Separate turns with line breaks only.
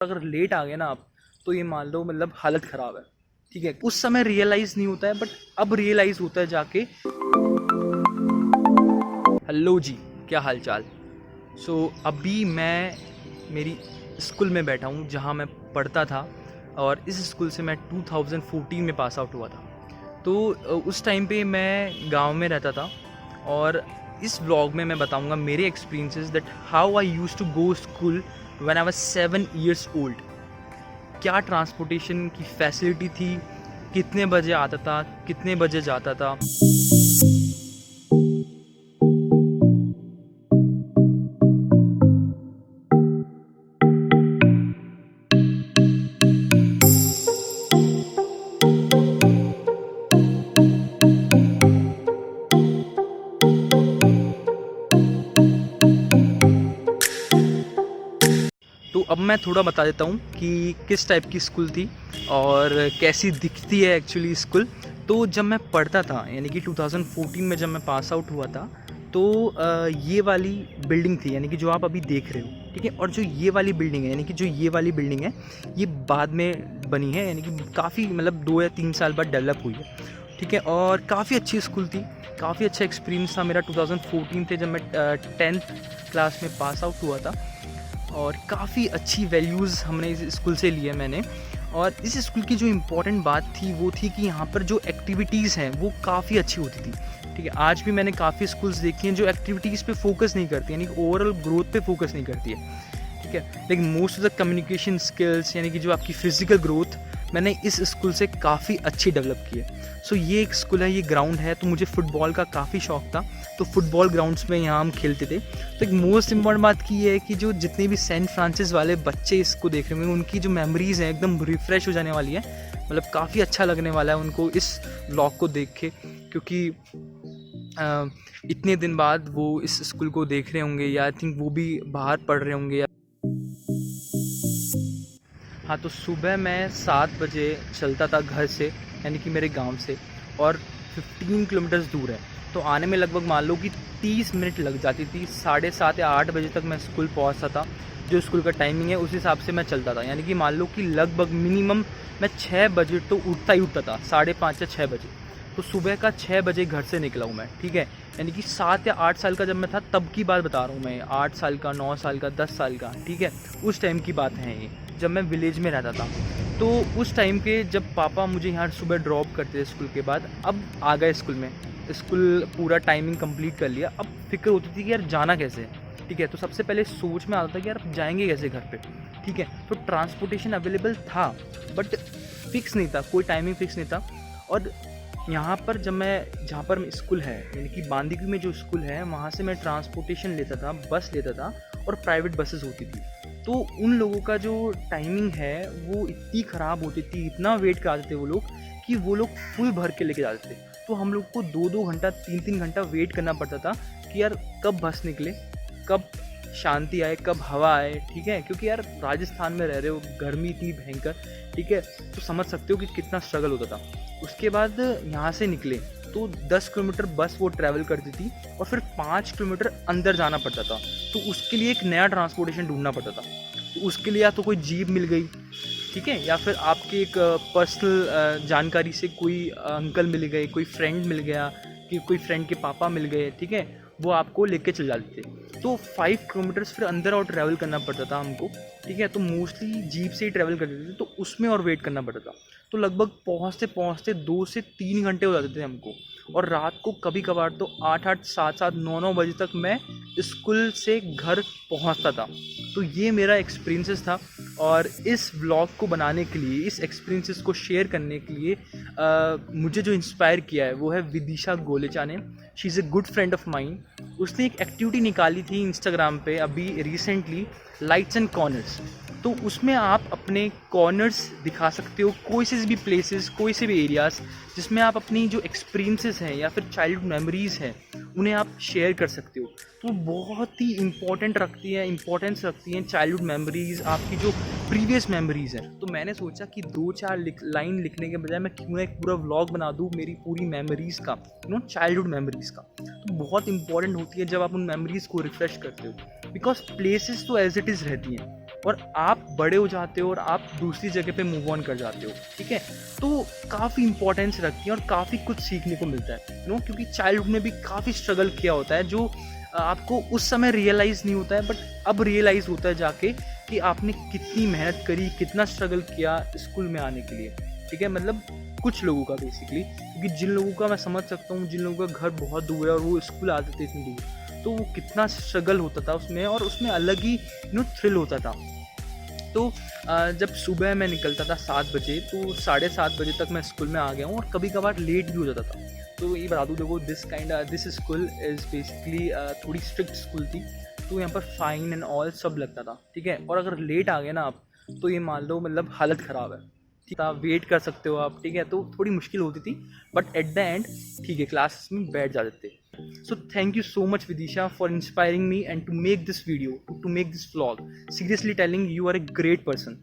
अगर लेट आ गए ना आप, तो ये मान लो मतलब हालत ख़राब है। ठीक है, उस समय रियलाइज़ नहीं होता है, बट अब रियलाइज़ होता है जाके। हेलो जी, क्या हाल चाल। अभी मैं मेरी स्कूल में बैठा हूँ जहाँ मैं पढ़ता था, और इस स्कूल से मैं 2014 में पास आउट हुआ था। तो उस टाइम पे मैं गांव में रहता था, और इस व्लॉग में मैं बताऊंगा मेरे experiences that how I used to go school when I was 7 years old. क्या ट्रांसपोर्टेशन की फैसिलिटी थी, कितने बजे आता था, कितने बजे जाता था। तो अब मैं थोड़ा बता देता हूँ कि किस टाइप की स्कूल थी और कैसी दिखती है एक्चुअली स्कूल। तो जब मैं पढ़ता था, यानी कि 2014 में जब मैं पास आउट हुआ था, तो ये वाली बिल्डिंग थी, यानी कि जो आप अभी देख रहे हो। ठीक है, और जो ये वाली बिल्डिंग है, यानी कि जो ये वाली बिल्डिंग है, ये बाद में बनी है, यानी कि काफ़ी मतलब 2 या 3 साल बाद डेवलप हुई है। ठीक है, और काफ़ी अच्छी स्कूल थी, काफ़ी अच्छा एक्सपीरियंस था मेरा 2014 से, जब मैं 10th क्लास में पास आउट हुआ था। और काफ़ी अच्छी वैल्यूज़ हमने इस स्कूल से लिए मैंने। और इस स्कूल की जो इम्पोर्टेंट बात थी वो थी कि यहाँ पर जो एक्टिविटीज़ हैं वो काफ़ी अच्छी होती थी। ठीक है, आज भी मैंने काफ़ी स्कूल्स देखी हैं जो एक्टिविटीज़ पे फोकस नहीं करती, यानी ओवरऑल ग्रोथ पे फोकस नहीं करती है। ठीक है, लेकिन most of the communication skills, यानी कि जो आपकी फ़िज़िकल ग्रोथ, मैंने इस स्कूल से काफ़ी अच्छी डेवलप की है। ये एक स्कूल है, ये ग्राउंड है, तो मुझे फ़ुटबॉल का काफ़ी शौक़ था, तो फुटबॉल ग्राउंड्स में यहाँ हम खेलते थे। तो एक मोस्ट इम्पॉर्टेंट बात की ये है कि जो जितने भी सेंट फ्रांसिस वाले बच्चे इसको देख रहे होंगे, उनकी जो मेमोरीज़ हैं एकदम रिफ़्रेश हो जाने वाली है। मतलब काफ़ी अच्छा लगने वाला है उनको इस व्लॉग को देख के, क्योंकि इतने दिन बाद वो इस स्कूल को देख रहे होंगे, या आई थिंक वो भी बाहर पढ़ रहे होंगे। हाँ, तो सुबह मैं 7 बजे चलता था घर से, यानी कि मेरे गांव से, और 15 किलोमीटर्स दूर है, तो आने में लगभग मान लो कि 30 मिनट लग जाती थी। 7:30 या 8 बजे तक मैं स्कूल पहुंचता था। जो स्कूल का टाइमिंग है उस हिसाब से मैं चलता था, यानी कि मान लो कि लगभग मिनिमम मैं 6 बजे तो उठता ही उठता था, 5:30 या 6 बजे। तो सुबह का 6 बजे घर से निकला हूँ मैं। ठीक है, यानी कि 7 या 8 साल का जब मैं था तब की बात बता रहा हूँ मैं, 8 साल का, 9 साल का, 10 साल का। ठीक है, उस टाइम की बात है ये, जब मैं विलेज में रहता था। तो उस टाइम के जब पापा मुझे यहाँ सुबह ड्रॉप करते थे स्कूल के बाद, अब आ गए स्कूल में, स्कूल पूरा टाइमिंग कंप्लीट कर लिया, अब फिक्र होती थी कि यार जाना कैसे है। ठीक है, तो सबसे पहले सोच में आता था कि यार जाएंगे कैसे घर पे। ठीक है, तो ट्रांसपोर्टेशन अवेलेबल था, बट फिक्स नहीं था, कोई टाइमिंग फिक्स नहीं था। और यहाँ पर जब मैं, जहाँ पर स्कूल है, यानी कि बांदीकुई में जो स्कूल है, वहाँ से मैं ट्रांसपोर्टेशन लेता था, बस लेता था, और प्राइवेट बसेस होती थी। तो उन लोगों का जो टाइमिंग है वो इतनी ख़राब होती थी, इतना वेट कराते थे वो लोग, कि वो लोग फुल भर के लेके जाते थे। तो हम लोग को 2-2 घंटा, 3-3 घंटा वेट करना पड़ता था कि यार कब बस निकले, कब शांति आए, कब हवा आए। ठीक है, क्योंकि यार राजस्थान में रह रहे हो, गर्मी इतनी भयंकर। ठीक है, तो समझ सकते हो कि कितना स्ट्रगल होता था। उसके बाद यहाँ से निकले तो 10 किलोमीटर बस वो ट्रैवल करती थी, और फिर 5 किलोमीटर अंदर जाना पड़ता था। तो उसके लिए एक नया ट्रांसपोर्टेशन ढूंढना पड़ता था। तो उसके लिए या तो कोई जीप मिल गई, ठीक है, या फिर आपके एक पर्सनल जानकारी से कोई अंकल मिल गए, कोई फ्रेंड मिल गया, कि कोई फ्रेंड के पापा मिल गए। ठीक है, वो आपको लेके चल जाते थे। तो 5 किलोमीटर्स फिर अंदर और ट्रैवल करना पड़ता था हमको। ठीक है, तो मोस्टली जीप से ही ट्रैवल करते थे, तो उसमें और वेट करना पड़ता था। तो लगभग पहुँचते पहुँचते 2 से 3 घंटे हो जाते थे हमको। और रात को कभी कभार तो 8-8, 7-7, 9-9 बजे तक मैं स्कूल से घर पहुँचता था। तो ये मेरा एक्सपीरियंसेस था, और इस व्लॉग को बनाने के लिए, इस एक्सपीरियंसेस को शेयर करने के लिए मुझे जो इंस्पायर किया है वो है विदिशा गोलेचा ने। She is a good friend of mind. उसने एक एक्टिविटी निकाली थी इंस्टाग्राम पे अभी रिसेंटली, लाइट्स एंड कॉर्नर्स। तो उसमें आप अपने कॉर्नर्स दिखा सकते हो, कोई से भी प्लेसेस, कोई से भी एरियाज़, जिसमें आप अपनी जो एक्सपीरियंसेस हैं या फिर चाइल्डहुड मेमोरीज़ हैं उन्हें आप शेयर कर सकते हो। तो बहुत ही इम्पोर्टेंस रखती हैं चाइल्डहुड मेमोरीज़, आपकी जो प्रीवियस मेमोरीज़ हैं। तो मैंने सोचा कि 2-4 लाइन लिखने के बजाय मैं क्यों ना एक पूरा व्लॉग बना दूँ मेरी पूरी मेमोरीज़ का, चाइल्डहुड मेमोरीज़ का। तो बहुत इंपॉर्टेंट होती है जब आप उन मेमोरीज़ को रिफ्रेश करते हो, बिकॉज प्लेसेस तो एज इट इज़ रहती हैं, और आप बड़े हो जाते हो और आप दूसरी जगह पे मूव ऑन कर जाते हो, ठीक है। तो काफ़ी इंपॉर्टेंस रखती है और काफ़ी कुछ सीखने को मिलता है, यू नो, क्योंकि चाइल्डहुड में भी काफ़ी स्ट्रगल किया होता है जो आपको उस समय रियलाइज़ नहीं होता है, बट अब रियलाइज़ होता है जाके कि आपने कितनी मेहनत करी, कितना स्ट्रगल किया स्कूल में आने के लिए, ठीक है। मतलब कुछ लोगों का बेसिकली, क्योंकि जिन लोगों का मैं समझ सकता हूँ, जिन लोगों का घर बहुत दूर है और वो स्कूल आते थे इतनी दूर, तो वो कितना स्ट्रगल होता था उसमें, और उसमें अलग ही थ्रिल होता था। तो जब सुबह मैं निकलता था 7 बजे, तो 7:30 बजे तक मैं स्कूल में आ गया हूँ, और कभी कभार लेट भी हो जाता था। तो ये बता दूँ, देखो दिस स्कूल इज़ बेसिकली थोड़ी स्ट्रिक्ट स्कूल थी, तो यहाँ पर फाइन एंड ऑल सब लगता था, ठीक है। और अगर लेट आ गए ना आप, तो ये मान लो मतलब हालत ख़राब है, ठीक है। आप वेट कर सकते हो आप, ठीक है, तो थोड़ी मुश्किल होती थी, बट एट द एंड ठीक है, क्लास में बैठ जाते थे। So thank you so much, Vidisha, for inspiring me and to make this video, to make this vlog. Seriously telling, you are a great person.